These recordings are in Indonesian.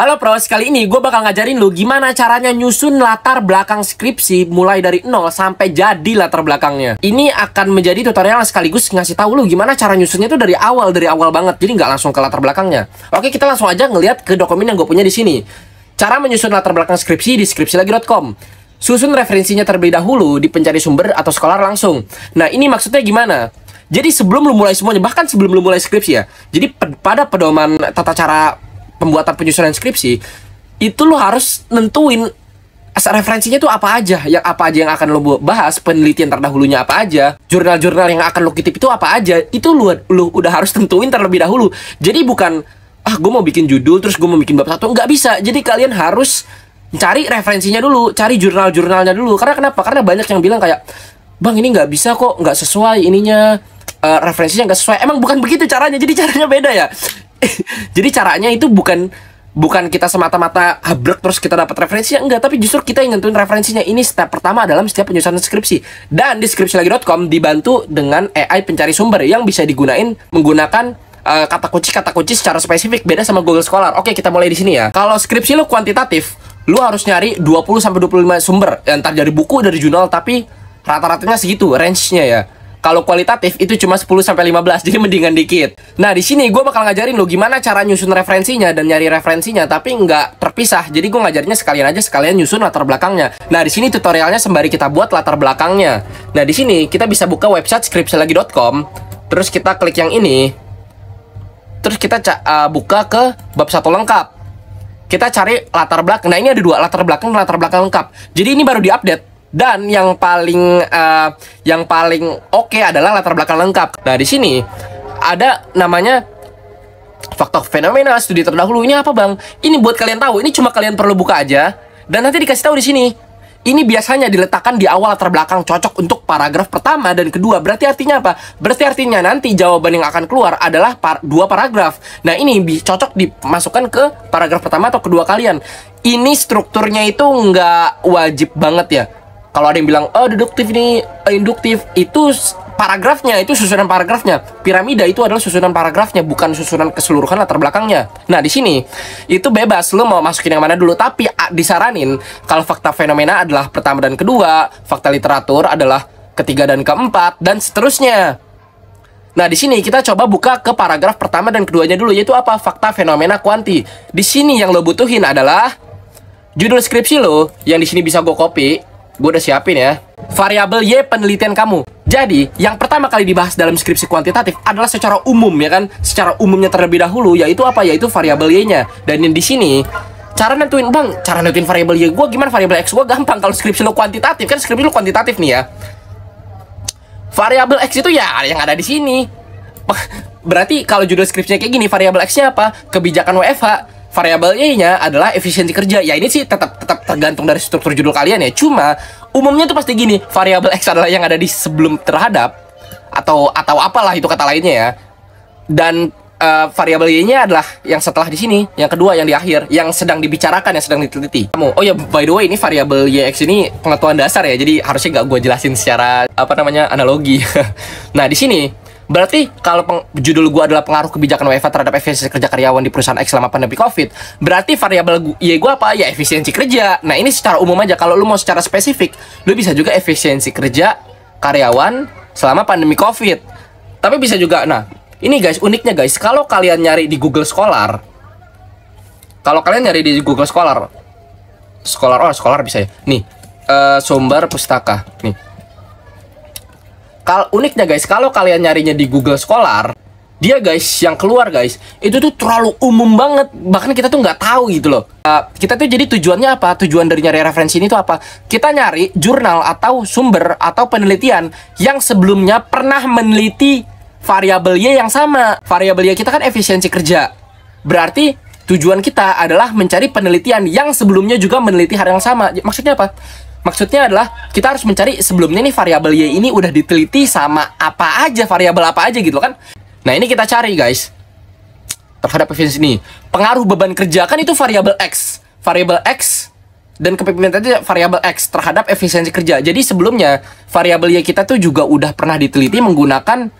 Halo Pros, kali ini gue bakal ngajarin lu gimana caranya nyusun latar belakang skripsi mulai dari nol sampai jadi latar belakangnya. Ini akan menjadi tutorial sekaligus ngasih tahu lu gimana cara nyusunnya tuh dari awal banget. Jadi nggak langsung ke latar belakangnya. Oke, kita langsung aja ngeliat ke dokumen yang gue punya di sini. Cara menyusun latar belakang skripsi di skripsilagi.com. Susun referensinya terlebih dahulu di pencari sumber atau Scholar langsung. Nah, ini maksudnya gimana? Jadi sebelum lu mulai semuanya, bahkan sebelum lu mulai skripsi ya. Jadi pada pedoman tata cara pembuatan penyusunan skripsi itu lo harus nentuin referensinya tuh apa aja yang akan lo bahas, penelitian terdahulunya apa aja, jurnal-jurnal yang akan lo kutip itu apa aja, itu lo udah harus tentuin terlebih dahulu. Jadi bukan gue mau bikin judul terus gue mau bikin bab satu, nggak bisa. Jadi kalian harus cari referensinya dulu, cari jurnal-jurnalnya dulu. Karena kenapa? Karena banyak yang bilang kayak, bang ini nggak bisa kok, nggak sesuai ininya, referensinya nggak sesuai. Emang bukan begitu caranya, jadi caranya beda ya. Jadi caranya itu bukan kita semata-mata habrek terus kita dapat referensinya, enggak, tapi justru kita yang nentuin referensinya. Ini step pertama dalam setiap penyusunan skripsi. Dan di skripsilagi.com dibantu dengan AI pencari sumber yang bisa digunain menggunakan kata kunci secara spesifik, beda sama Google Scholar. Oke, kita mulai di sini ya. Kalau skripsi lu kuantitatif, lu harus nyari 20 sampai 25 sumber, entar dari buku, dari jurnal, tapi rata-ratanya segitu range-nya ya. Kalau kualitatif itu cuma 10 sampai 15, jadi mendingan dikit. Nah, di sini gue bakal ngajarin lo gimana cara nyusun referensinya dan nyari referensinya, tapi nggak terpisah. Jadi gue ngajarinnya sekalian nyusun latar belakangnya. Nah, di sini tutorialnya sembari kita buat latar belakangnya. Nah, di sini kita bisa buka website skripsilagi.com, terus kita klik yang ini, terus kita buka ke bab 1 lengkap. Kita cari latar belakang. Nah, ini ada 2, latar belakang dan latar belakang lengkap. Jadi ini baru diupdate. Dan yang paling oke adalah latar belakang lengkap. Nah, di sini ada namanya faktor fenomena studi terdahulu. Ini apa, Bang? Ini buat kalian tahu. Ini cuma kalian perlu buka aja dan nanti dikasih tahu di sini. Ini biasanya diletakkan di awal latar belakang, cocok untuk paragraf pertama dan kedua. Berarti artinya apa? Berarti artinya nanti jawaban yang akan keluar adalah 2 paragraf. Nah, ini cocok dimasukkan ke paragraf pertama atau kedua kalian. Ini strukturnya itu nggak wajib banget ya. Kalau ada yang bilang, deduktif ini, induktif, itu paragrafnya, itu susunan paragrafnya. Piramida itu adalah susunan paragrafnya, bukan susunan keseluruhan latar belakangnya. Nah, di sini itu bebas, lo mau masukin yang mana dulu. Tapi disaranin kalau fakta fenomena adalah pertama dan kedua, fakta literatur adalah ketiga dan keempat, dan seterusnya. Nah, di sini kita coba buka ke paragraf pertama dan keduanya dulu, yaitu apa? Fakta fenomena kuanti. Di sini yang lo butuhin adalah judul skripsi lo, yang di sini bisa gue copy. Gue udah siapin ya. Variabel Y penelitian kamu. Jadi, yang pertama kali dibahas dalam skripsi kuantitatif adalah secara umum ya kan. Secara umumnya terlebih dahulu, yaitu apa? Yaitu variabel Y-nya. Dan di sini cara nentuin, Bang, cara nentuin variabel Y gue gimana? Variabel X gue gampang. Kalau skripsi lo kuantitatif, kan skripsi lo kuantitatif nih ya. Variabel X itu ya yang ada di sini. Berarti kalau judul skripsinya kayak gini, variabel X-nya apa? Kebijakan WFH. Variabel Y-nya adalah efisiensi kerja. Ya, ini sih tetap tergantung dari struktur judul kalian ya. Cuma umumnya tuh pasti gini, variabel X adalah yang ada di sebelum terhadap atau apalah itu kata lainnya ya. Dan variabel Y-nya adalah yang setelah di sini, yang kedua, yang di akhir, yang sedang dibicarakan, yang sedang diteliti. Oh ya, by the way, ini variabel YX ini pengetahuan dasar ya. Jadi harusnya nggak gue jelasin secara analogi. Nah, di sini berarti kalau judul gue adalah pengaruh kebijakan WFH terhadap efisiensi kerja karyawan di perusahaan X selama pandemi COVID, berarti variabel Y gue apa? Ya efisiensi kerja. Nah, ini secara umum aja. Kalau lu mau secara spesifik, lu bisa juga efisiensi kerja karyawan selama pandemi COVID. Tapi bisa juga, nah ini guys, uniknya guys, kalau kalian nyari di Google Scholar, Scholar bisa ya. Nih, sumber pustaka. Nih. Uniknya guys, kalau kalian nyarinya di Google Scholar, dia guys yang keluar guys itu tuh terlalu umum banget, bahkan kita tuh nggak tahu gitu loh. Kita tuh jadi tujuannya apa? Tujuan dari nyari referensi ini tuh apa? Kita nyari jurnal atau sumber atau penelitian yang sebelumnya pernah meneliti variabel Y yang sama. Variabel Y kita kan efisiensi kerja. Berarti tujuan kita adalah mencari penelitian yang sebelumnya juga meneliti hal yang sama. Maksudnya apa? Maksudnya adalah kita harus mencari sebelumnya nih variabel Y ini udah diteliti sama apa aja, variabel apa aja gitu kan. Nah, ini kita cari guys. Terhadap efisiensi ini. Pengaruh beban kerja kan itu variabel X. Variabel X dan kepemimpinan itu variabel X terhadap efisiensi kerja. Jadi sebelumnya variabel Y kita tuh juga udah pernah diteliti menggunakan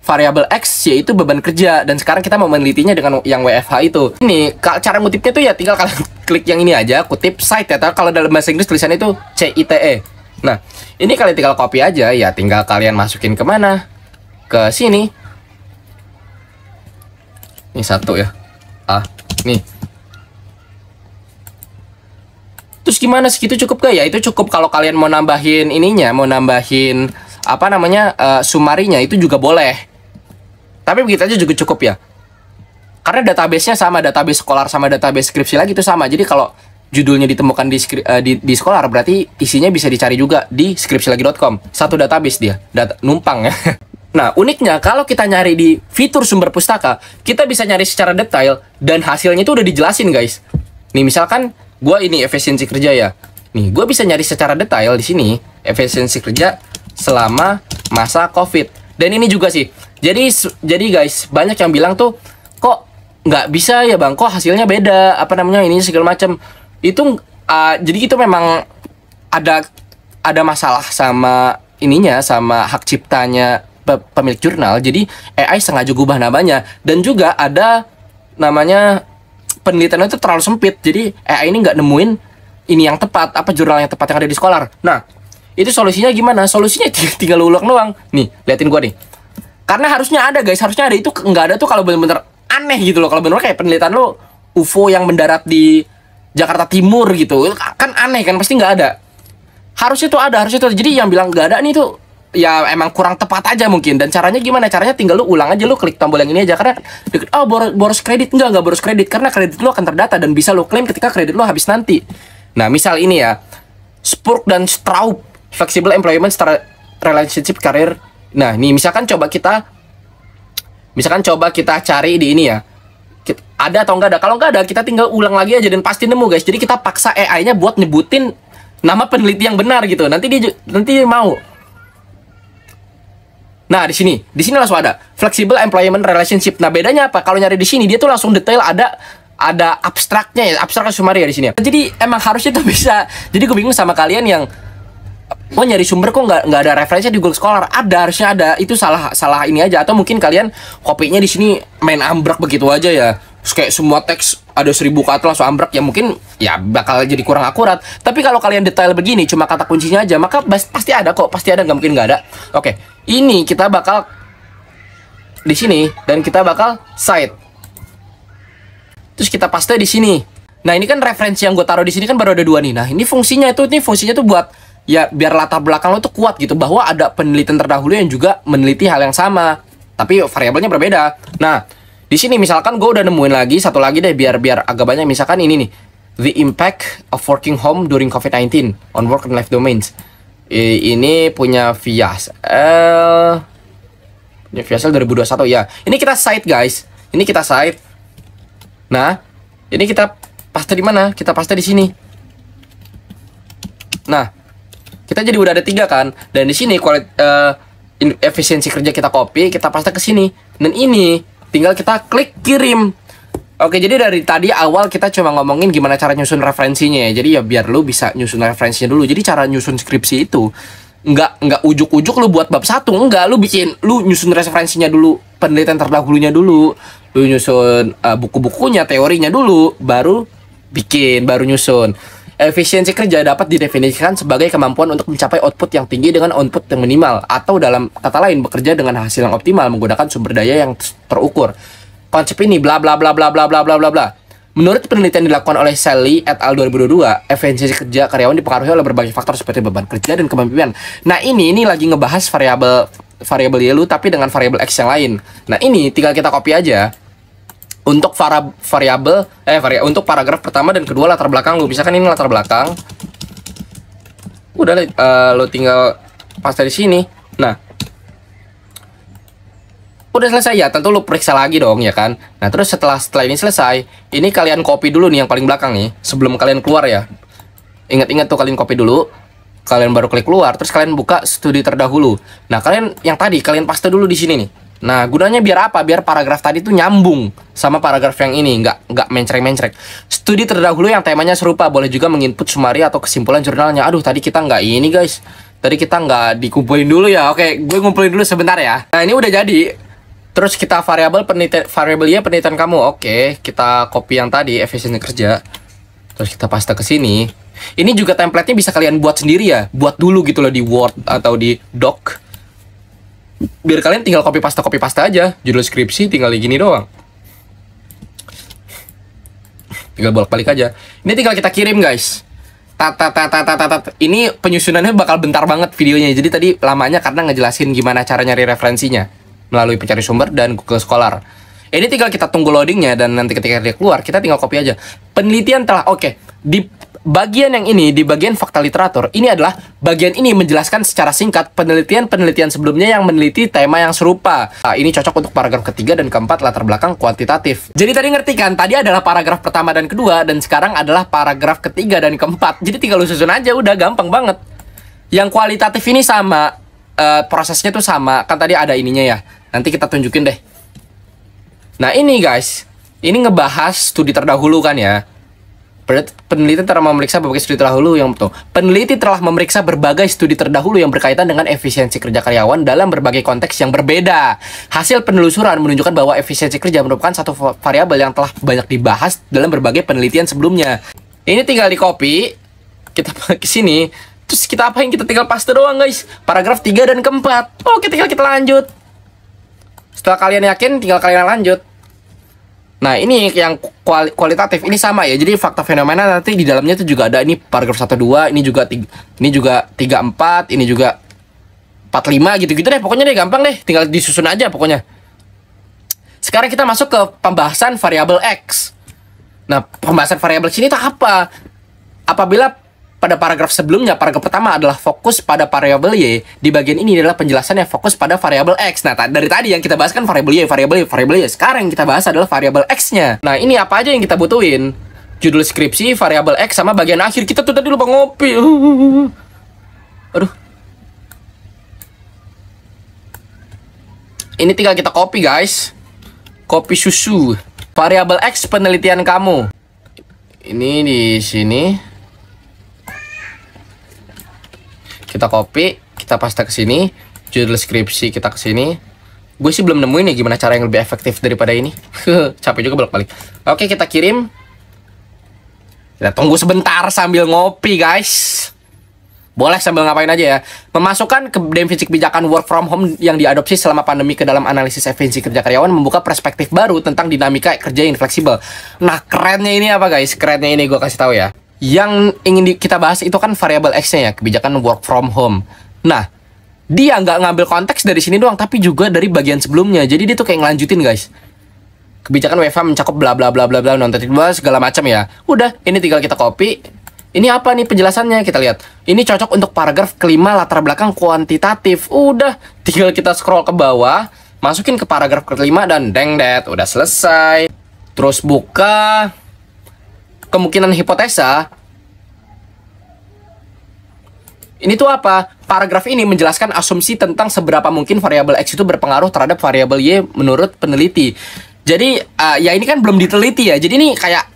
variabel X yaitu beban kerja, dan sekarang kita mau menelitinya dengan yang WFH itu. Ini cara ngutipnya tuh ya tinggal kalian klik yang ini aja, kutip cite ya. Kalau dalam bahasa Inggris tulisannya itu CITE. Nah, ini kalian tinggal copy aja ya, tinggal kalian masukin kemana? Ke sini. Ini satu ya. Nih. Terus gimana, segitu cukup gak? Ya itu cukup. Kalau kalian mau nambahin ininya, mau nambahin apa namanya sumarinya itu juga boleh. Tapi begitu aja juga cukup ya. Karena database-nya sama, database Scholar sama database skripsi lagi itu sama. Jadi kalau judulnya ditemukan di Scholar, berarti isinya bisa dicari juga di skripsilagi.com. Satu database dia, numpang ya. Nah, uniknya kalau kita nyari di fitur sumber pustaka, kita bisa nyari secara detail dan hasilnya itu udah dijelasin, guys. Nih, misalkan gue ini efisiensi kerja ya. Nih, gue bisa nyari secara detail di sini efisiensi kerja selama masa COVID. Dan ini juga sih. Jadi guys, banyak yang bilang tuh kok nggak bisa ya bang, kok hasilnya beda, apa namanya ini segala macam. Itu jadi itu memang ada masalah sama ininya, sama hak ciptanya pemilik jurnal. Jadi AI sengaja gubah namanya, dan juga ada namanya penelitian itu terlalu sempit. Jadi AI ini nggak nemuin ini yang tepat, apa jurnal yang tepat yang ada di Scholar. Nah, itu solusinya gimana? Solusinya tinggal ulang doang. Nih, liatin gua nih. Karena harusnya ada, guys, harusnya ada. Itu nggak ada tuh kalau bener-bener aneh gitu loh. Kalau bener kayak penelitian lo UFO yang mendarat di Jakarta Timur gitu, kan aneh kan, pasti nggak ada. Harusnya tuh ada, harusnya tuh. Jadi yang bilang nggak ada nih tuh ya emang kurang tepat aja mungkin. Dan caranya gimana? Caranya tinggal lu ulang aja, lu klik tombol yang ini aja. Karena boros kredit, enggak boros kredit, karena kredit lu akan terdata dan bisa lu klaim ketika kredit lu habis nanti. Nah, misal ini ya, Spurk dan Straub Flexible Employment Relationship Career. Nah, ini misalkan coba kita cari di ini ya, ada atau enggak ada. Kalau enggak ada, kita tinggal ulang lagi aja dan pasti nemu, guys. Jadi kita paksa AI-nya buat nyebutin nama peneliti yang benar gitu. Nanti dia mau. Nah, di sini langsung ada Flexible Employment Relationship. Nah, bedanya apa? Kalau nyari di sini dia tuh langsung detail, ada abstraknya ya, abstrak summary ya di sini ya. Jadi emang harusnya tuh bisa. Jadi gue bingung sama kalian yang nyari sumber kok nggak ada referensinya di Google Scholar. Ada, harusnya ada. Itu salah ini aja, atau mungkin kalian kopinya di sini main ambrak begitu aja ya. Terus kayak semua teks ada 1000 kata langsung ambrak, ya mungkin ya bakal jadi kurang akurat. Tapi kalau kalian detail begini cuma kata kuncinya aja, maka pasti ada kok, pasti ada, nggak mungkin nggak ada. Oke, ini kita bakal di sini dan kita bakal cite. Terus kita paste di sini. Nah, ini kan referensi yang gue taruh di sini kan baru ada 2 nih. Nah, ini fungsinya tuh buat ya biar latar belakang lo tuh kuat gitu, bahwa ada penelitian terdahulu yang juga meneliti hal yang sama, tapi variabelnya berbeda. Nah, di sini misalkan gue udah nemuin lagi satu lagi deh, biar agak banyak. Misalkan ini nih, the impact of working home during COVID-19 on work and life domains. Ini punya Viasel 2021 ya. Ini kita cite, guys. Ini kita cite. Nah, ini kita paste di mana? Kita paste di sini. Nah, kita jadi udah ada 3 kan. Dan di sini efisiensi kerja kita copy, kita paste ke sini. Dan ini tinggal kita klik kirim. Oke, jadi dari tadi awal kita cuma ngomongin gimana cara nyusun referensinya ya. Jadi ya biar lu bisa nyusun referensinya dulu. Jadi cara nyusun skripsi itu nggak ujuk-ujuk lu buat bab 1, enggak. Lu nyusun referensinya dulu, penelitian terdahulunya dulu, lu nyusun buku-bukunya, teorinya dulu, baru nyusun. Efisiensi kerja dapat didefinisikan sebagai kemampuan untuk mencapai output yang tinggi dengan output yang minimal, atau dalam kata lain bekerja dengan hasil yang optimal menggunakan sumber daya yang terukur. Konsep ini bla bla bla bla bla bla bla bla bla. Menurut penelitian dilakukan oleh Sally et al 2022, efisiensi kerja karyawan dipengaruhi oleh berbagai faktor seperti beban kerja dan kepemimpinan. Nah, ini lagi ngebahas variabel Y lu tapi dengan variabel X yang lain. Nah, ini tinggal kita copy aja. Untuk untuk paragraf pertama dan kedua latar belakang lu. Misalkan ini latar belakang. Udah lo tinggal paste di sini. Nah, udah selesai ya, tentu lu periksa lagi dong ya kan. Nah, terus setelah ini selesai, ini kalian copy dulu nih yang paling belakang nih sebelum kalian keluar ya. Ingat-ingat tuh, kalian copy dulu. Kalian baru klik keluar, terus kalian buka studi terdahulu. Nah, kalian yang tadi kalian paste dulu di sini nih. Nah, gunanya biar apa? Biar paragraf tadi tuh nyambung sama paragraf yang ini, nggak mencrek-mencrek. Studi terdahulu yang temanya serupa boleh juga menginput sumari atau kesimpulan jurnalnya. Aduh, tadi kita nggak ini, guys. Tadi kita nggak dikumpulin dulu ya. Oke, gue ngumpulin dulu sebentar ya. Nah, ini udah jadi. Terus kita variabel Y penelitian kamu. Oke, kita copy yang tadi efisiensi kerja. Terus kita paste ke sini. Ini juga template-nya bisa kalian buat sendiri ya. Buat dulu gitu loh di Word atau di Doc. Biar kalian tinggal copy paste aja. Judul skripsi tinggal di gini doang. Tinggal bolak-balik aja. Ini tinggal kita kirim, guys. Ini penyusunannya bakal bentar banget videonya. Jadi tadi lamanya karena ngejelasin gimana cara nyari referensinya melalui pencari sumber dan Google Scholar. Ini tinggal kita tunggu loadingnya dan nanti ketika dia keluar kita tinggal copy aja. Penelitian telah oke. Di bagian yang ini, di bagian fakta literatur, ini adalah bagian ini menjelaskan secara singkat penelitian sebelumnya yang meneliti tema yang serupa. Nah, ini cocok untuk paragraf ketiga dan keempat latar belakang kuantitatif. Jadi tadi ngerti kan? Tadi adalah paragraf pertama dan kedua dan sekarang adalah paragraf ketiga dan keempat. Jadi tinggal lu susun aja, udah gampang banget. Yang kualitatif ini sama, prosesnya tuh sama. Kan tadi ada ininya ya. Nanti kita tunjukin deh. Nah ini guys, ini ngebahas studi terdahulu kan ya. Peneliti telah memeriksa berbagai studi terdahulu yang betul. Peneliti telah memeriksa berbagai studi terdahulu yang berkaitan dengan efisiensi kerja karyawan dalam berbagai konteks yang berbeda. Hasil penelusuran menunjukkan bahwa efisiensi kerja merupakan satu variabel yang telah banyak dibahas dalam berbagai penelitian sebelumnya. Ini tinggal di copy, kita pakai ke sini, terus kita apain? Kita tinggal paste doang guys. Paragraf 3 dan keempat. Oke, tinggal kita lanjut. Setelah kalian yakin, tinggal kalian lanjut. Nah, ini yang kualitatif, ini sama ya. Jadi fakta fenomena nanti di dalamnya itu juga ada ini paragraf 1 2, ini juga 3 4, ini juga 4 5 gitu-gitu deh. Pokoknya deh gampang deh, tinggal disusun aja pokoknya. Sekarang kita masuk ke pembahasan variabel X. Nah, pembahasan variabel sini itu apa? Apabila pada paragraf sebelumnya, paragraf pertama adalah fokus pada variabel Y. Di bagian ini adalah penjelasan yang fokus pada variabel X. Nah, dari tadi yang kita bahas kan variabel Y. Sekarang yang kita bahas adalah variabel X-nya. Nah, ini apa aja yang kita butuhin? Judul skripsi, variabel X, sama bagian akhir. Kita tuh tadi lupa ngopi. Aduh. Ini tinggal kita copy, guys. Copy susu. Variabel X penelitian kamu. Ini di sini. Kita copy, kita paste ke sini, judul skripsi kita ke sini. Gue sih belum nemuin ya gimana cara yang lebih efektif daripada ini. Capek juga bolak-balik. Oke, kita kirim. Kita tunggu sebentar sambil ngopi, guys. Boleh sambil ngapain aja ya. Memasukkan ke definisi kebijakan work from home yang diadopsi selama pandemi ke dalam analisis efisiensi kerja karyawan membuka perspektif baru tentang dinamika kerja yang fleksibel. Nah, kerennya ini apa, guys? Kerennya ini gue kasih tahu ya. Yang ingin kita bahas itu kan variabel X-nya ya, kebijakan work from home. Nah, dia nggak ngambil konteks dari sini doang, tapi juga dari bagian sebelumnya. Jadi dia tuh kayak ngelanjutin, guys. Kebijakan WFH mencakup bla bla bla bla bla nonton segala macam ya. Udah, ini tinggal kita copy. Ini apa nih penjelasannya? Kita lihat. Ini cocok untuk paragraf kelima latar belakang kuantitatif. Udah, tinggal kita scroll ke bawah, masukin ke paragraf kelima dan deng det, udah selesai. Terus buka kemungkinan hipotesa. Ini tuh apa? Paragraf ini menjelaskan asumsi tentang seberapa mungkin variabel X itu berpengaruh terhadap variabel Y menurut peneliti. Jadi ya ini kan belum diteliti ya. Jadi ini kayak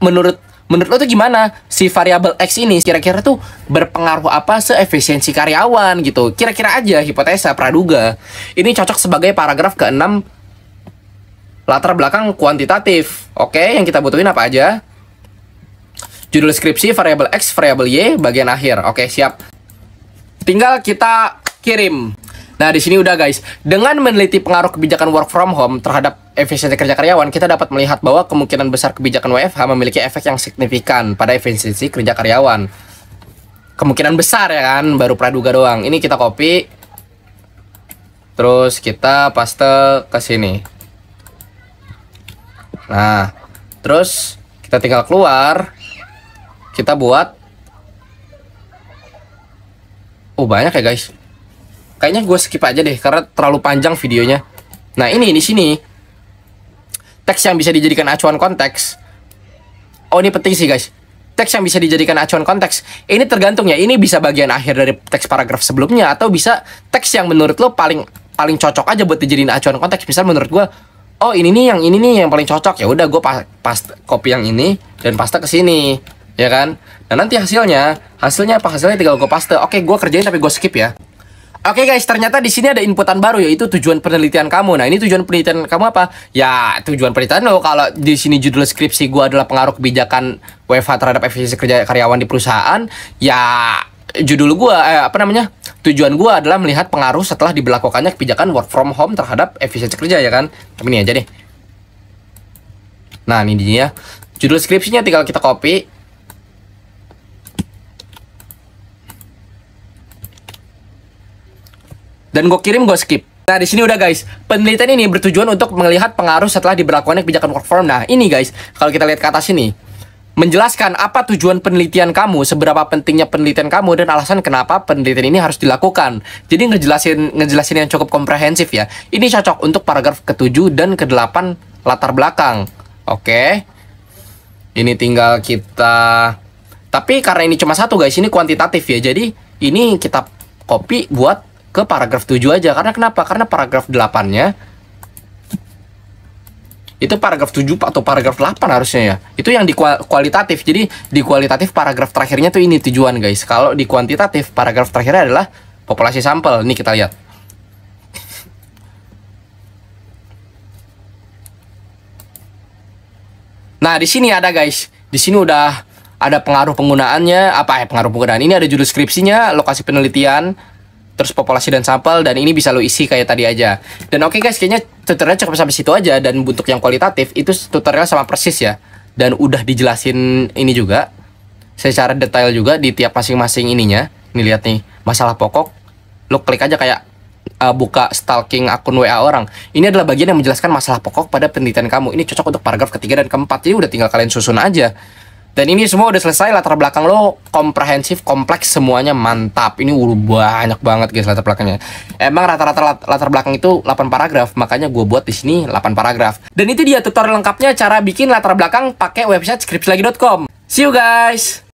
menurut lo tuh gimana si variabel X ini kira-kira tuh berpengaruh apa seefisiensi karyawan gitu. Kira-kira aja hipotesa praduga. Ini cocok sebagai paragraf ke-6 latar belakang kuantitatif. Oke, yang kita butuhin apa aja? Judul skripsi, variabel X, variabel Y, bagian akhir. Oke, siap. Tinggal kita kirim. Nah, di sini udah guys. Dengan meneliti pengaruh kebijakan work from home terhadap efisiensi kerja karyawan, kita dapat melihat bahwa kemungkinan besar kebijakan WFH memiliki efek yang signifikan pada efisiensi kerja karyawan. Kemungkinan besar ya kan, baru praduga doang. Ini kita copy. Terus kita paste ke sini. Nah, terus kita tinggal keluar. Kita buat banyak ya guys. Kayaknya gue skip aja deh karena terlalu panjang videonya. Nah, ini di sini teks yang bisa dijadikan acuan konteks. Oh, ini penting sih guys. Teks yang bisa dijadikan acuan konteks. Ini tergantung ya. Ini bisa bagian akhir dari teks paragraf sebelumnya atau bisa teks yang menurut lo paling cocok aja buat dijadiin acuan konteks. Misal menurut gue, oh ini nih yang paling cocok. Ya udah gue paste copy yang ini dan paste ke sini. Ya kan? Nah nanti hasilnya apa? Hasilnya tinggal gue paste. Oke, gue kerjain tapi gue skip ya. Oke guys, ternyata di sini ada inputan baru yaitu tujuan penelitian kamu. Nah, ini tujuan penelitian kamu apa? Ya, tujuan penelitian lo kalau di sini judul skripsi gua adalah pengaruh kebijakan WFH terhadap efisiensi kerja karyawan di perusahaan, ya judul gua tujuan gua adalah melihat pengaruh setelah diberlakukannya kebijakan work from home terhadap efisiensi kerja ya kan. Tapi ini aja deh. Nah, ini dia. Judul skripsinya tinggal kita copy. Dan gue kirim, gue skip. Nah, di sini udah guys. Penelitian ini bertujuan untuk melihat pengaruh setelah diberlakukannya kebijakan work from home. Nah, ini guys, kalau kita lihat ke atas ini, menjelaskan apa tujuan penelitian kamu, seberapa pentingnya penelitian kamu, dan alasan kenapa penelitian ini harus dilakukan. Jadi ngejelasin yang cukup komprehensif ya. Ini cocok untuk paragraf ke-7 dan ke-8 latar belakang. Oke. Ini tinggal kita... Tapi karena ini cuma satu guys, ini kuantitatif ya. Jadi ini kita copy buat ke paragraf 7 aja. Karena kenapa? Karena paragraf 8-nya itu paragraf 7 atau paragraf 8 harusnya ya. Itu yang di kualitatif. Jadi di kualitatif paragraf terakhirnya tuh ini tujuan guys. Kalau di kuantitatif paragraf terakhirnya adalah populasi sampel. Ini kita lihat. Nah, di sini ada guys. Di sini udah ada pengaruh penggunaannya, pengaruh penggunaan. Ini ada judul skripsinya, lokasi penelitian, terus populasi dan sampel, dan ini bisa lo isi kayak tadi aja. Dan oke guys, kayaknya tutorial cukup sampai situ aja. Dan untuk yang kualitatif itu tutorial sama persis ya. Dan udah dijelasin ini juga secara detail juga di tiap masing-masing ininya. Ini lihat nih, masalah pokok. Lo klik aja kayak buka stalking akun WA orang. Ini adalah bagian yang menjelaskan masalah pokok pada penelitian kamu. Ini cocok untuk paragraf ketiga dan keempat. Jadi udah tinggal kalian susun aja. Dan ini semua udah selesai, latar belakang lo komprehensif, kompleks, semuanya mantap. Ini udah banyak banget guys latar belakangnya. Emang rata-rata latar belakang itu 8 paragraf, makanya gue buat di sini 8 paragraf. Dan itu dia tutorial lengkapnya cara bikin latar belakang pakai website skripsilagi.com. See you guys.